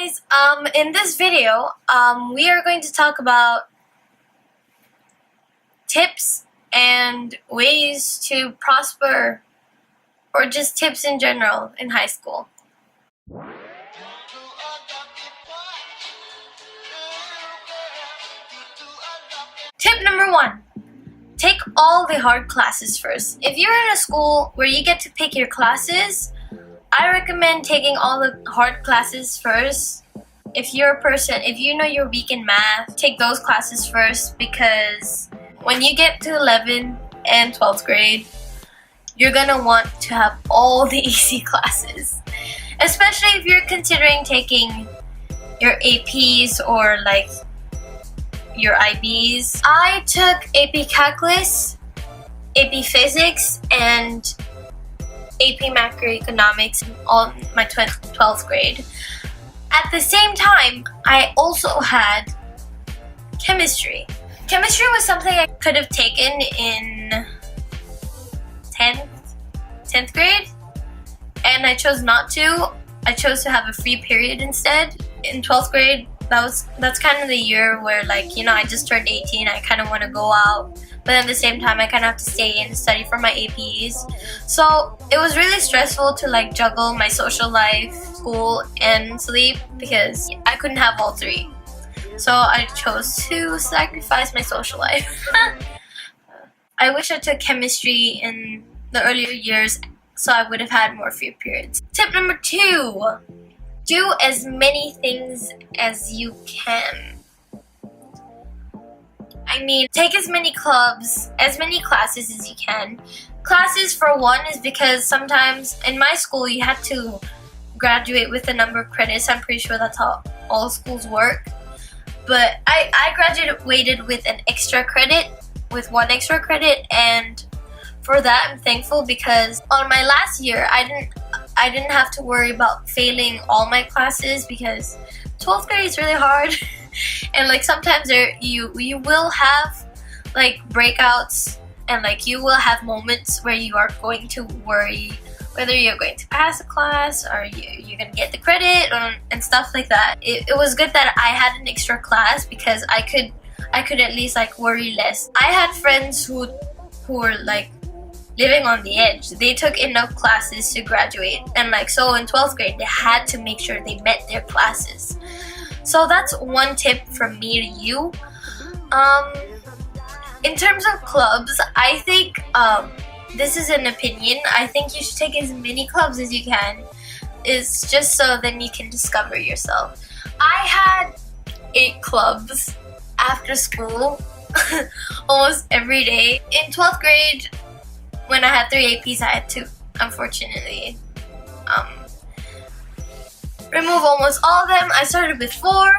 guys, in this video, we are going to talk about tips and ways to prosper, or just tips in general in high school. Tip number 1. Take all the hard classes first. If you're in a school where you get to pick your classes, I recommend taking all the hard classes first. If you know you're weak in math, take those classes first, because when you get to 11th and 12th grade, you're gonna want to have all the easy classes. Especially if you're considering taking your APs or like your IBs. I took AP Calculus, AP Physics, and AP Macroeconomics on my 12th grade. At the same time, I also had chemistry. Chemistry was something I could have taken in 10th grade, and I chose not to. I chose to have a free period instead. In 12th grade, that's kind of the year where, like, you know, I just turned 18, I kind of want to go out, but at the same time I kind of have to stay in and study for my APs. So it was really stressful to like juggle my social life, school, and sleep, because I couldn't have all three. So I chose to sacrifice my social life. I wish I took chemistry in the earlier years, so I would have had more free periods. Tip number 2. Do as many things as you can. I mean, take as many clubs, as many classes as you can. Classes, for one, is because sometimes in my school you had to graduate with a number of credits. I'm pretty sure that's how all schools work. But I graduated with an extra credit, with 1 extra credit, and for that I'm thankful, because on my last year I didn't have to worry about failing all my classes, because 12th grade is really hard. And like sometimes you will have like breakouts, and like you will have moments where you are going to worry whether you're going to pass a class or you're going to get the credit, and stuff like that. It was good that I had an extra class, because I could at least like worry less. I had friends who were like living on the edge. They took enough classes to graduate, and like so in 12th grade they had to make sure they met their classes. So that's one tip from me to you. In terms of clubs, I think this is an opinion. I think you should take as many clubs as you can. It's just so then you can discover yourself. I had 8 clubs after school almost every day. In 12th grade, when I had 3 APs, I had to, unfortunately, remove almost all of them. I started with 4,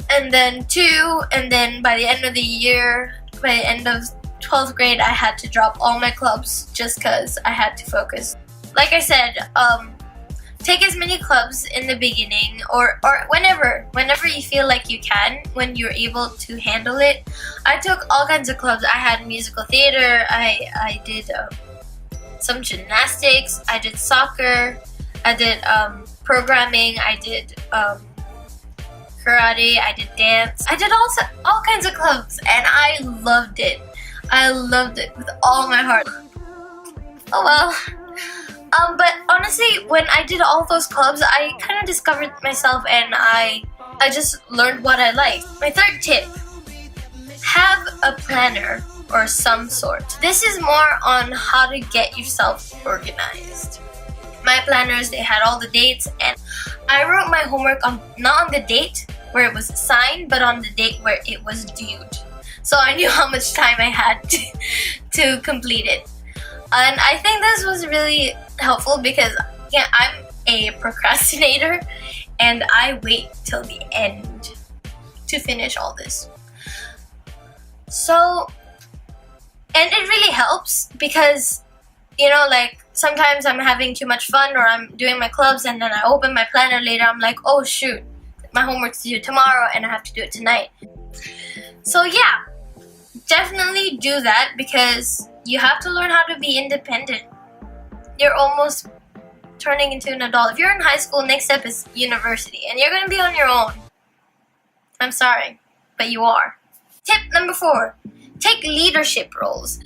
and then 2, and then by the end of the year, by the end of 12th grade, I had to drop all my clubs just because I had to focus. Like I said, take as many clubs in the beginning, or whenever you feel like you can, when you're able to handle it. I took all kinds of clubs. I had musical theater, I did some gymnastics, I did soccer, I did programming, I did karate, I did dance. I did all kinds of clubs, and I loved it. I loved it with all my heart. Oh well. But honestly, when I did all those clubs, I kind of discovered myself, and I just learned what I liked. My 3rd tip: have a planner or some sort. This is more on how to get yourself organized. My planners, they had all the dates, and I wrote my homework not on the date where it was assigned, but on the date where it was due. So I knew how much time I had to complete it. And I think this was really helpful, because yeah, I'm a procrastinator, and I wait till the end to finish all this. So, and it really helps, because, you know, like sometimes I'm having too much fun, or I'm doing my clubs, and then I open my planner later, I'm like, oh shoot, my homework's due tomorrow and I have to do it tonight. So yeah, definitely do that, because you have to learn how to be independent. You're almost turning into an adult. If you're in high school, next step is university, and you're gonna be on your own. I'm sorry, but you are. Tip number 4, take leadership roles.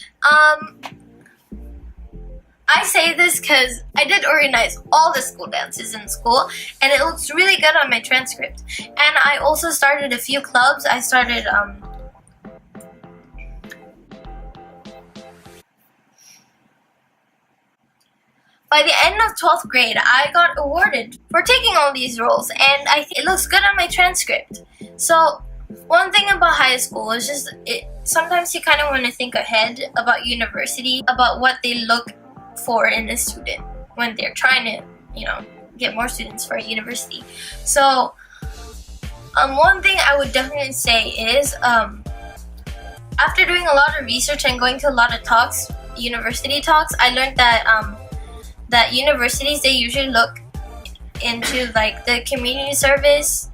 I say this because I did organize all the school dances in school, and it looks really good on my transcript. And I also started a few clubs. I started by the end of 12th grade, I got awarded for taking all these roles, and I think it looks good on my transcript. So one thing about high school is just sometimes you kind of want to think ahead about university, about what they look for in a student when they're trying to, get more students for a university. So one thing I would definitely say is after doing a lot of research and going to a lot of talks, university talks, I learned that that universities, they usually look into like the community service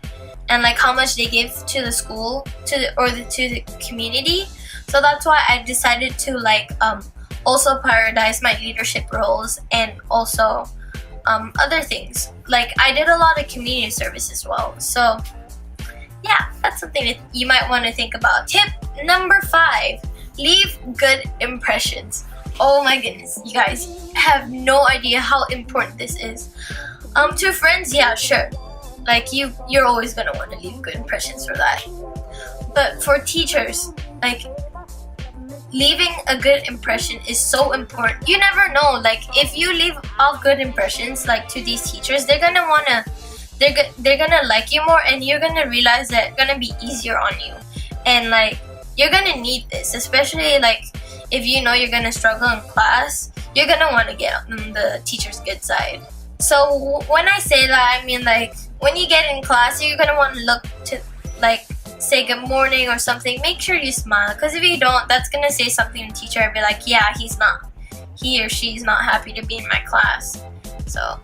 and like how much they give to the school, to the community. So that's why I decided to also prioritize my leadership roles and also other things. Like I did a lot of community service as well. So yeah, that's something that you might want to think about. Tip number 5, leave good impressions. Oh my goodness, you guys have no idea how important this is. To friends, yeah, sure. Like you're always gonna want to leave good impressions for that. But for teachers, leaving a good impression is so important. You never know, if you leave all good impressions to these teachers, they're gonna like you more, and you're gonna realize that it's gonna be easier on you. And you're gonna need this, especially if you know you're gonna struggle in class, you're gonna want to get on the teacher's good side. So when I say that, I mean when you get in class, you're gonna want to look to say good morning or something. Make sure you smile, because if you don't, that's gonna say something to the teacher and be like, yeah, he or she's not happy to be in my class. So,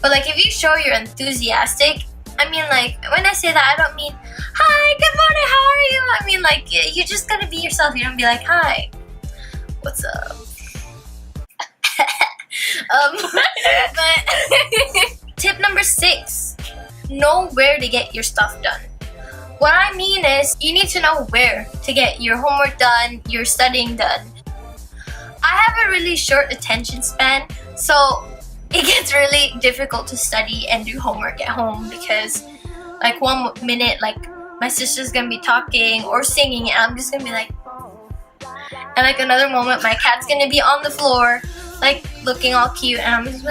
but if you show you're enthusiastic, I mean when I say that, I don't mean hi, good morning, how are you? I mean you're just gonna be yourself. You don't be like, hi, what's up? But tip number 6, know where to get your stuff done. What I mean is, you need to know where to get your homework done, your studying done. I have a really short attention span, so it gets really difficult to study and do homework at home, because one minute my sister's gonna be talking or singing and I'm just gonna be and another moment my cat's gonna be on the floor looking all cute, and I'm just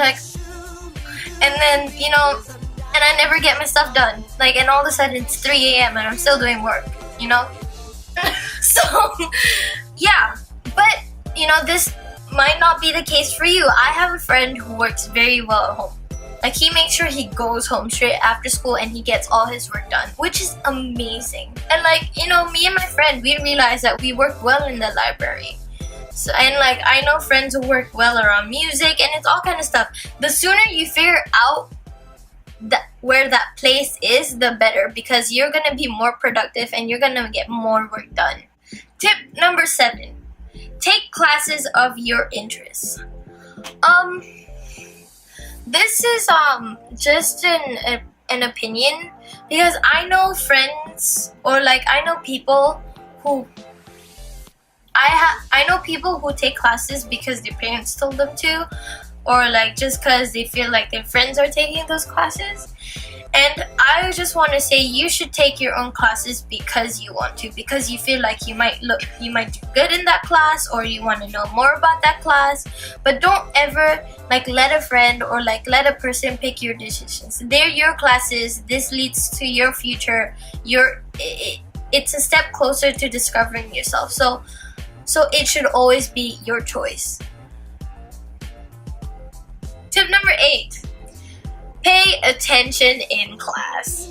and then and I never get my stuff done. And all of a sudden it's 3 a.m. and I'm still doing work, So, yeah. But, this might not be the case for you. I have a friend who works very well at home. He makes sure he goes home straight after school and he gets all his work done, which is amazing. And me and my friend, we realized that we work well in the library. So, and I know friends who work well around music, and it's all kind of stuff. The sooner you figure out where that place is, the better, because you're gonna be more productive and you're gonna get more work done. Tip number 7, take classes of your interests. This is just an opinion, because I know friends, or I know people who I know people who take classes because their parents told them to, or just because they feel like their friends are taking those classes. And I just want to say, you should take your own classes because you want to, because you feel like you might do good in that class, or you want to know more about that class. But don't ever let a friend or let a person pick your decisions. They're your classes. This leads to your future. It's a step closer to discovering yourself. So it should always be your choice. Tip number 8, pay attention in class.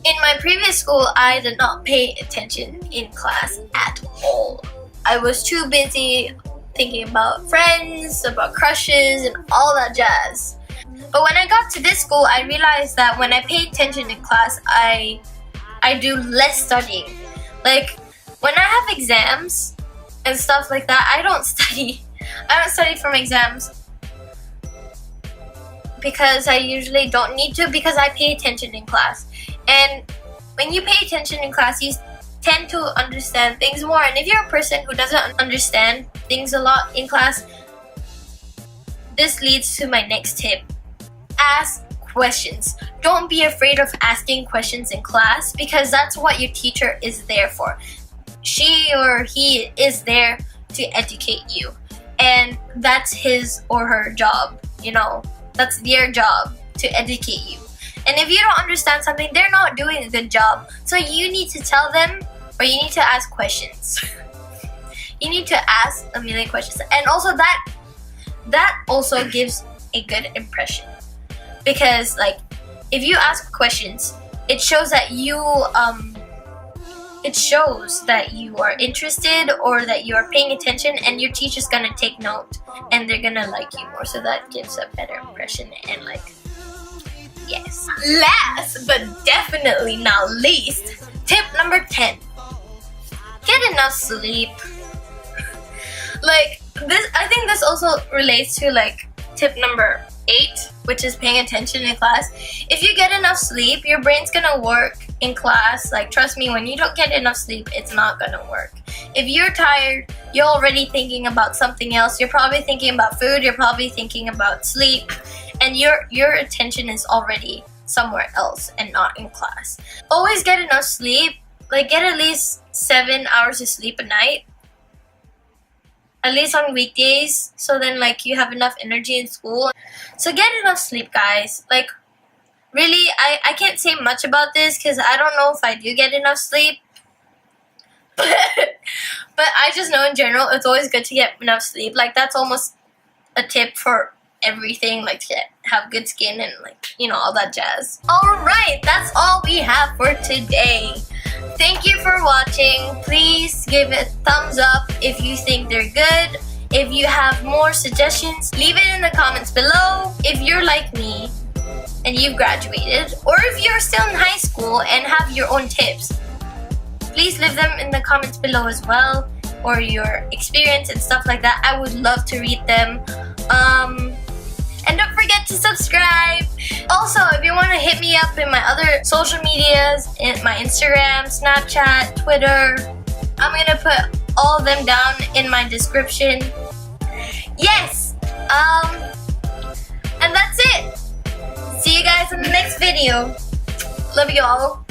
In my previous school, I did not pay attention in class at all. I was too busy thinking about friends, about crushes, and all that jazz. But when I got to this school, I realized that when I pay attention in class, I do less studying. When I have exams and stuff like that, I don't study. I don't study for my exams, because I usually don't need to, because I pay attention in class. And when you pay attention in class, you tend to understand things more. And if you're a person who doesn't understand things a lot in class, this leads to my next tip. Ask questions. Don't be afraid of asking questions in class, because that's what your teacher is there for. She or he is there to educate you, and that's his or her job. That's their job, to educate you. And if you don't understand something, they're not doing a good job. So you need to tell them, or you need to ask questions. You need to ask a million questions. And also that also gives a good impression. Because if you ask questions, it shows that you are interested, or that you are paying attention, and your teacher's gonna take note and they're gonna like you more. So that gives a better impression. And yes. Last but definitely not least, tip number 10. Get enough sleep. I think this also relates to tip number 8, which is paying attention in class. If you get enough sleep, your brain's gonna work in class. Trust me, when you don't get enough sleep, it's not gonna work. If you're tired, you're already thinking about something else. You're probably thinking about food, you're probably thinking about sleep, and your attention is already somewhere else and not in class. Always get enough sleep. Get at least 7 hours of sleep a night, at least on weekdays, so then you have enough energy in school. So get enough sleep, guys. Really, I can't say much about this because I don't know if I do get enough sleep. But I just know in general it's always good to get enough sleep. That's almost a tip for everything, to have good skin and all that jazz. Alright, that's all we have for today. Thank you for watching. Please give it a thumbs up if you think they're good. If you have more suggestions, leave it in the comments below. If you're like me and you've graduated, or if you're still in high school and have your own tips, please leave them in the comments below as well, or your experience and stuff like that. I would love to read them. And don't forget to subscribe. Also, if you want to hit me up in my other social medias, in my Instagram, Snapchat, Twitter, I'm going to put all of them down in my description. Yes! And that's it. See you guys in the next video. Love you all.